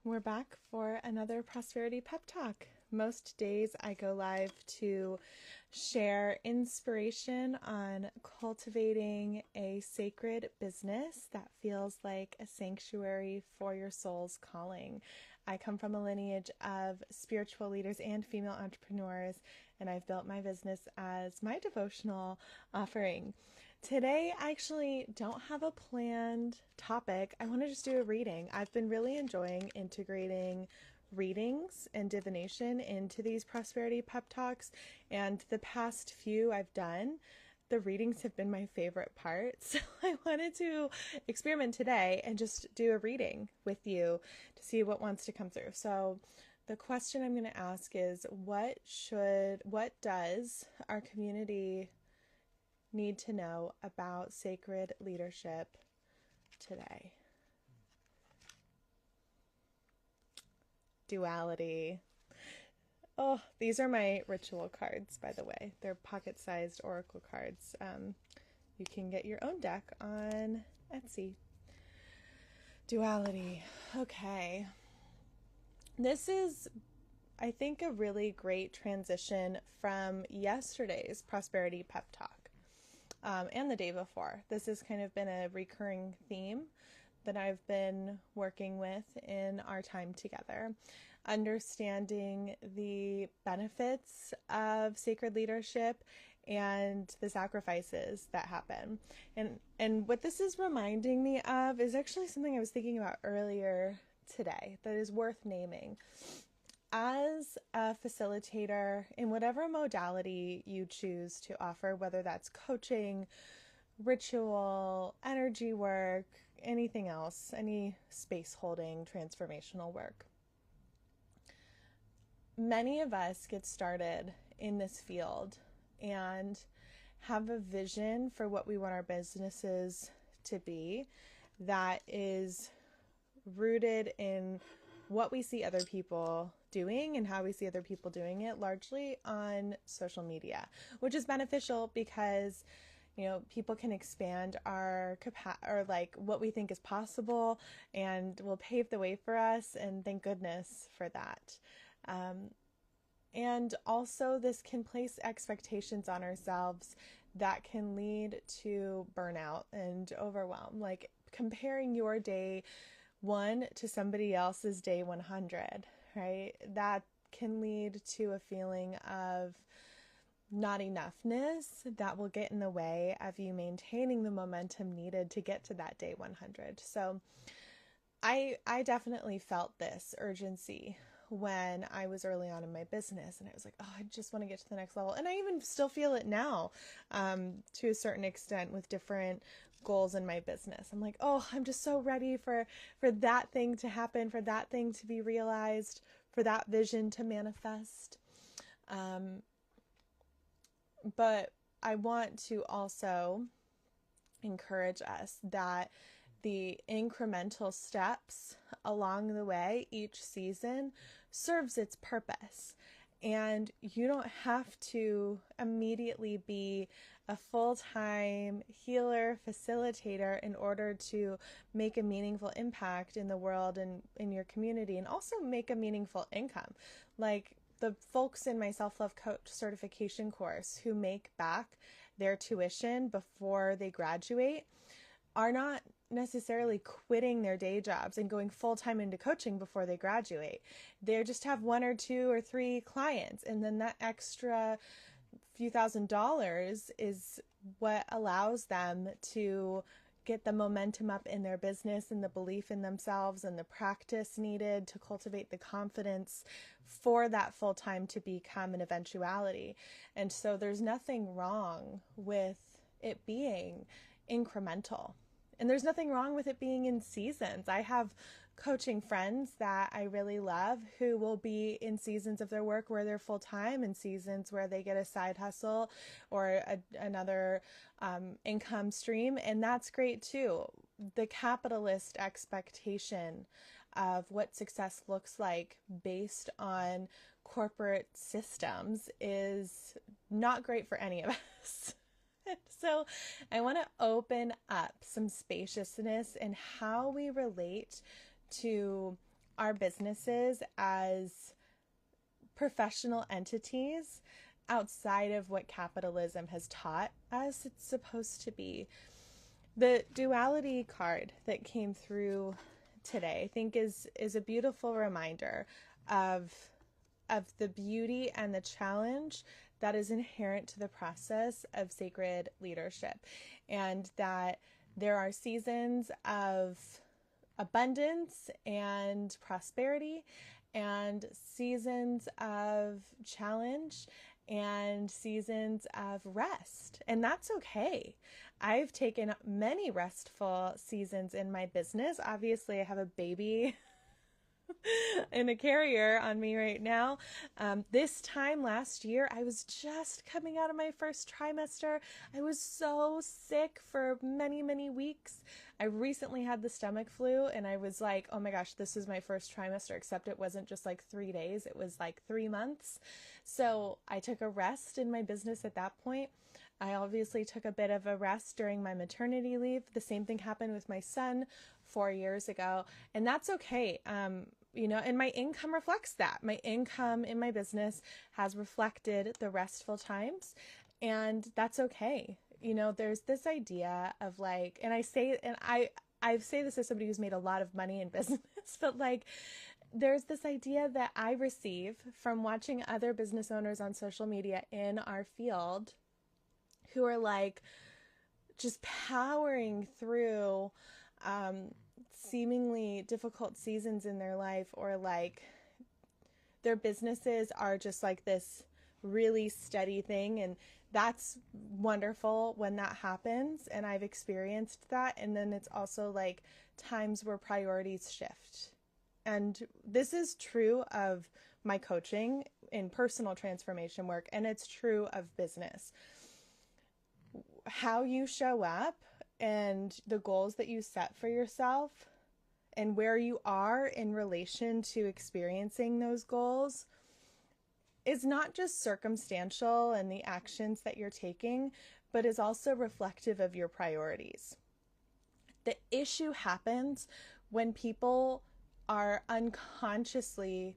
We're back for another Prosperity Pep Talk. Most days I go live to share inspiration on cultivating a sacred business that feels like a sanctuary for your soul's calling. I come from a lineage of spiritual leaders and female entrepreneurs, and I've built my business as my devotional offering. Today, I actually don't have a planned topic. I want to just do a reading. I've been really enjoying integrating readings and divination into these prosperity pep talks, and the past few I've done, the readings have been my favorite part. So I wanted to experiment today and just do a reading with you to see what wants to come through. So the question I'm going to ask is, what does our community need to know about sacred leadership today? Duality. Oh, these are my ritual cards, by the way. They're pocket-sized oracle cards. You can get your own deck on Etsy. Duality. Okay. This is, I think, a really great transition from yesterday's Prosperity Pep Talk. And the day before. This has kind of been a recurring theme that I've been working with in our time together. Understanding the benefits of sacred leadership and the sacrifices that happen. And what this is reminding me of is actually something I was thinking about earlier today that is worth naming. As a facilitator in whatever modality you choose to offer, whether that's coaching, ritual, energy work, anything else, any space holding, transformational work, many of us get started in this field and have a vision for what we want our businesses to be that is rooted in what we see other people doing and how we see other people doing it, largely on social media, which is beneficial because, you know, people can expand our what we think is possible and will pave the way for us, and thank goodness for that. And also this can place expectations on ourselves that can lead to burnout and overwhelm, like comparing your day 1 to somebody else's day 100, right? That can lead to a feeling of not enoughness that will get in the way of you maintaining the momentum needed to get to that day 100. So I definitely felt this urgency when I was early on in my business, and I was like, oh, I just want to get to the next level. And I even still feel it now, to a certain extent with different goals in my business. I'm like, oh, I'm just so ready for that thing to happen, for that thing to be realized, for that vision to manifest. But I want to also encourage us that the incremental steps along the way each season serves its purpose. And you don't have to immediately be a full-time healer, facilitator in order to make a meaningful impact in the world and in your community, and also make a meaningful income. Like the folks in my self-love coach certification course who make back their tuition before they graduate are not necessarily quitting their day jobs and going full-time into coaching before they graduate. They just have 1 or 2 or 3 clients, and then that extra few $1,000s is what allows them to get the momentum up in their business and the belief in themselves and the practice needed to cultivate the confidence for that full-time to become an eventuality. And so there's nothing wrong with it being incremental. And there's nothing wrong with it being in seasons. I have coaching friends that I really love who will be in seasons of their work where they're full-time, and seasons where they get a side hustle or another income stream. And that's great too. The capitalist expectation of what success looks like based on corporate systems is not great for any of us. So I want to open up some spaciousness in how we relate to our businesses as professional entities outside of what capitalism has taught us it's supposed to be. The duality card that came through today, I think is a beautiful reminder of the beauty and the challenge that is inherent to the process of sacred leadership, and that there are seasons of abundance and prosperity and seasons of challenge and seasons of rest. And that's okay. I've taken many restful seasons in my business. Obviously, I have a baby in a carrier on me right now. This time last year, I was just coming out of my first trimester. I was so sick for many, many weeks. I recently had the stomach flu, and I was like, oh my gosh, this is my first trimester, except it wasn't just like 3 days. It was like 3 months. So I took a rest in my business at that point. I obviously took a bit of a rest during my maternity leave. The same thing happened with my son 4 years ago, and that's okay. And my income reflects that. My income in my business has reflected the restful times, and that's okay. There's this idea of like, and I say this as somebody who's made a lot of money in business, but like, there's this idea that I receive from watching other business owners on social media in our field who are like just powering through seemingly difficult seasons in their life, or like their businesses are just like this really steady thing. And that's wonderful when that happens. And I've experienced that. And then it's also like times where priorities shift. And this is true of my coaching in personal transformation work. And it's true of business. How you show up and the goals that you set for yourself and where you are in relation to experiencing those goals is not just circumstantial in the actions that you're taking, but is also reflective of your priorities. The issue happens when people are unconsciously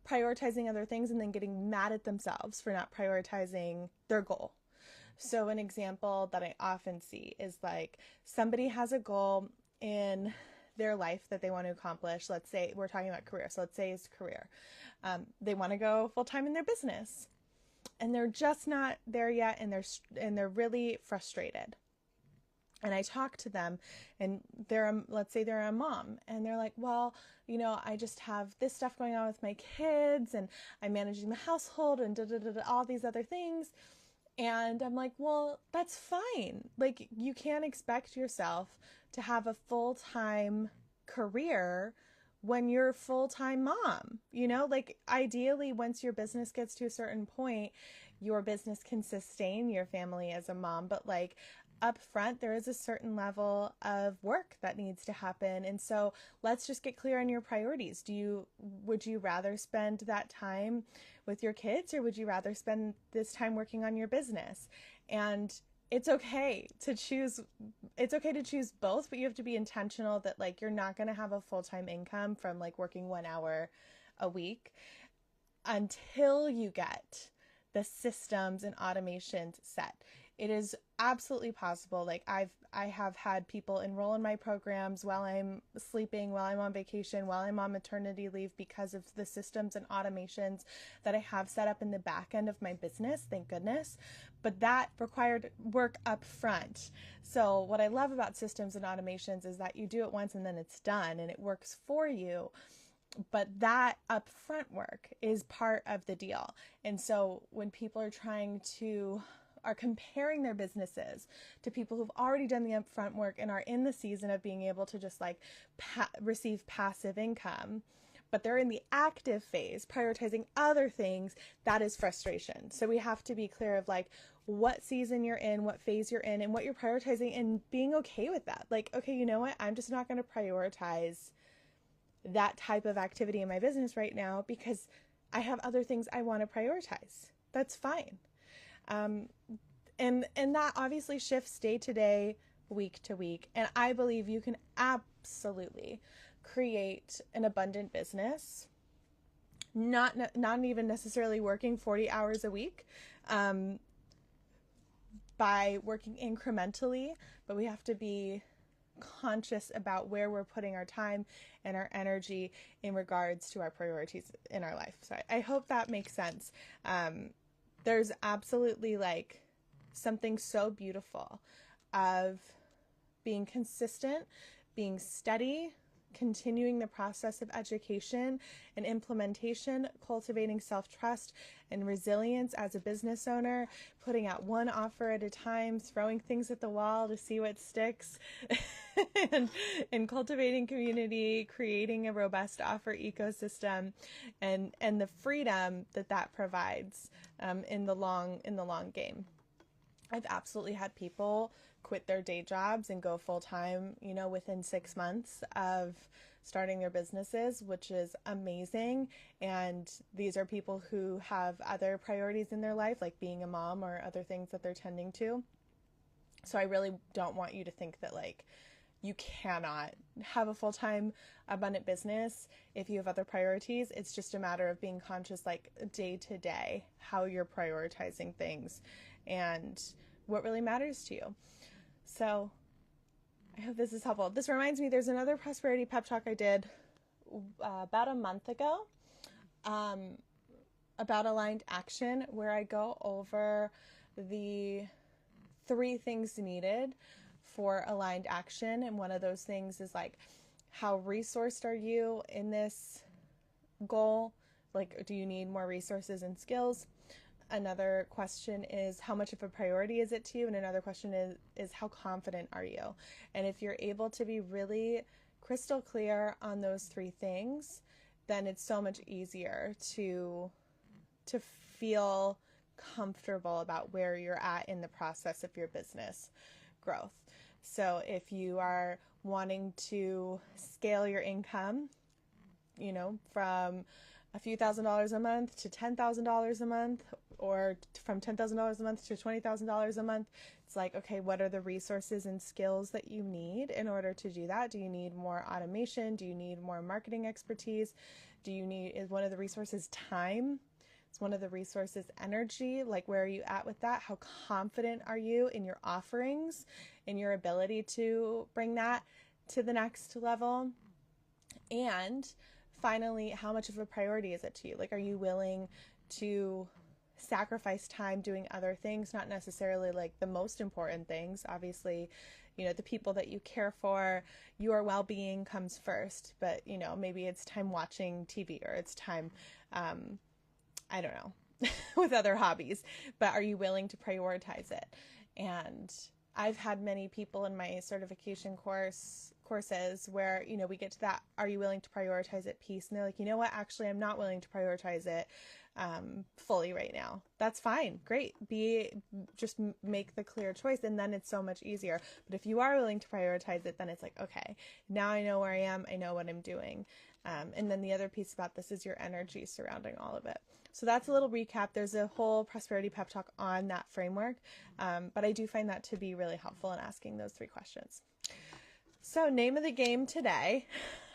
prioritizing other things and then getting mad at themselves for not prioritizing their goal. So an example that I often see is like somebody has a goal in their life that they want to accomplish. Let's say we're talking about career. So let's say it's career. They want to go full time in their business, and they're just not there yet, and they're really frustrated. And I talk to them, and let's say they're a mom, and they're like, well, I just have this stuff going on with my kids, and I'm managing the household, and all these other things. And I'm like, well, that's fine. Like, you can't expect yourself to have a full-time career when you're a full-time mom. Like, ideally, once your business gets to a certain point, your business can sustain your family as a mom. But like, up front, there is a certain level of work that needs to happen. And so let's just get clear on your priorities. Would you rather spend that time with your kids, or would you rather spend this time working on your business? And it's okay to choose both, but you have to be intentional that like, you're not going to have a full-time income from like working 1 hour a week until you get the systems and automations set. It is absolutely possible. Like I have had people enroll in my programs while I'm sleeping, while I'm on vacation, while I'm on maternity leave, because of the systems and automations that I have set up in the back end of my business, thank goodness. But that required work up front. So what I love about systems and automations is that you do it once and then it's done and it works for you. But that upfront work is part of the deal. And so when people are comparing their businesses to people who've already done the upfront work and are in the season of being able to just like receive passive income, but they're in the active phase, prioritizing other things, that is frustration. So we have to be clear of like what season you're in, what phase you're in, and what you're prioritizing, and being okay with that. Like, okay, you know what? I'm just not going to prioritize that type of activity in my business right now because I have other things I want to prioritize. That's fine. And that obviously shifts day to day, week to week. And I believe you can absolutely create an abundant business, not even necessarily working 40 hours a week, by working incrementally, but we have to be conscious about where we're putting our time and our energy in regards to our priorities in our life. So I hope that makes sense. There's absolutely like something so beautiful of being consistent, being steady, continuing the process of education and implementation, cultivating self-trust and resilience as a business owner, putting out one offer at a time, throwing things at the wall to see what sticks, and cultivating community, creating a robust offer ecosystem, and the freedom that provides in the long game. I've absolutely had people quit their day jobs and go full time, within 6 months of starting their businesses, which is amazing. And these are people who have other priorities in their life, like being a mom or other things that they're tending to. So I really don't want you to think that like you cannot have a full-time abundant business if you have other priorities. It's just a matter of being conscious, like day to day, how you're prioritizing things and what really matters to you. So I hope this is helpful. This reminds me, there's another Prosperity Pep Talk I did about a month ago about aligned action, where I go over the 3 things needed for aligned action. And one of those things is like, how resourced are you in this goal? Like, do you need more resources and skills? Another question is, how much of a priority is it to you? And another question is how confident are you? And if you're able to be really crystal clear on those 3 things, then it's so much easier to feel comfortable about where you're at in the process of your business growth. So if you are wanting to scale your income, from a few $1,000s a month to $10,000 a month, or from $10,000 a month to $20,000 a month, it's like, okay, what are the resources and skills that you need in order to do that? Do you need more automation? Do you need more marketing expertise? Is one of the resources time? Is one of the resources energy? Like, where are you at with that? How confident are you in your offerings, in your ability to bring that to the next level? And finally, how much of a priority is it to you? Like, are you willing to sacrifice time doing other things, not necessarily like the most important things? Obviously, the people that you care for, your well-being comes first, but maybe it's time watching TV, or it's time, I don't know, with other hobbies, but are you willing to prioritize it? And I've had many people in my certification courses where, we get to that, are you willing to prioritize it piece? And they're like, you know what, actually, I'm not willing to prioritize it fully right now. That's fine. Great. Just make the clear choice, and then it's so much easier. But if you are willing to prioritize it, then it's like, okay, now I know where I am. I know what I'm doing. And then the other piece about this is your energy surrounding all of it. So that's a little recap. There's a whole Prosperity Pep Talk on that framework. But I do find that to be really helpful in asking those 3 questions. So name of the game today,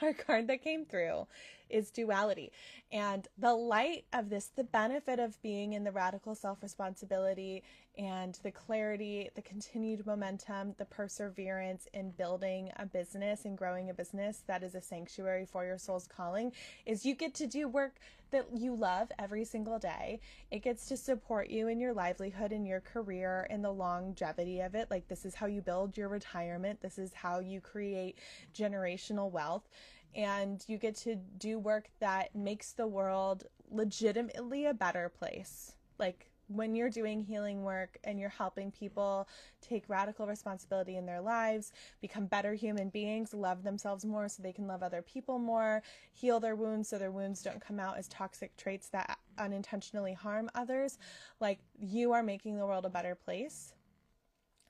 our card that came through, is Duality. And the light of this, the benefit of being in the radical self-responsibility and the clarity, the continued momentum, the perseverance in building a business and growing a business that is a sanctuary for your soul's calling, is you get to do work that you love every single day. It gets to support you in your livelihood, in your career, in the longevity of it. Like, this is how you build your retirement. This is how you create generational wealth. And you get to do work that makes the world legitimately a better place. Like, when you're doing healing work and you're helping people take radical responsibility in their lives, become better human beings, love themselves more so they can love other people more, heal their wounds so their wounds don't come out as toxic traits that unintentionally harm others, like, you are making the world a better place.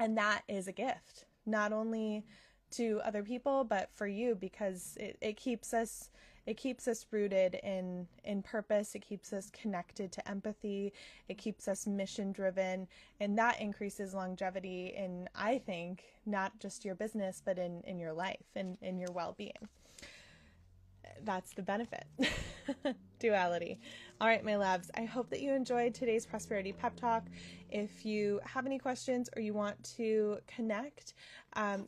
And that is a gift, not only to other people, but for you, because it keeps us rooted in purpose. It keeps us connected to empathy. It keeps us mission driven, and that increases longevity in, I think, not just your business, but in your life and in your well-being. That's the benefit. Duality. All right, my loves, I hope that you enjoyed today's Prosperity Pep Talk. If you have any questions or you want to connect,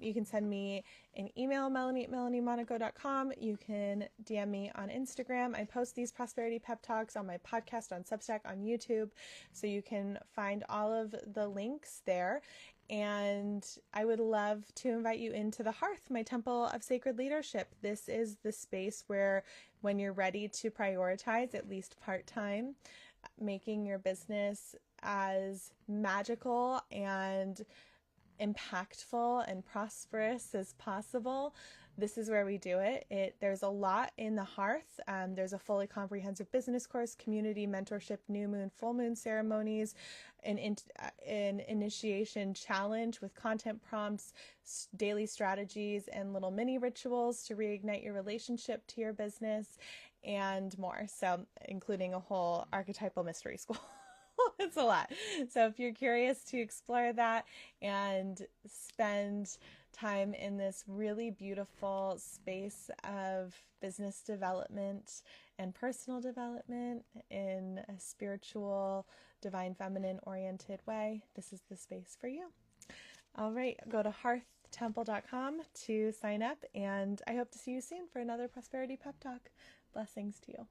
you can send me an email, melanie@melaniemonaco.com. You can DM me on Instagram. I post these Prosperity Pep Talks on my podcast, on Substack, on YouTube, so you can find all of the links there. And I would love to invite you into the Hearth, my temple of sacred leadership. This is the space where, when you're ready to prioritize, at least part-time, making your business as magical and impactful and prosperous as possible, this is where we do it. There's a lot in the Hearth. There's a fully comprehensive business course, community mentorship, new moon, full moon ceremonies, an initiation challenge with content prompts, daily strategies, and little mini rituals to reignite your relationship to your business, and more. So, including a whole archetypal mystery school. It's a lot. So if you're curious to explore that and spend time in this really beautiful space of business development and personal development in a spiritual, divine feminine oriented way, this is the space for you. All right, go to hearthtemple.com to sign up, and I hope to see you soon for another Prosperity Pep Talk. Blessings to you.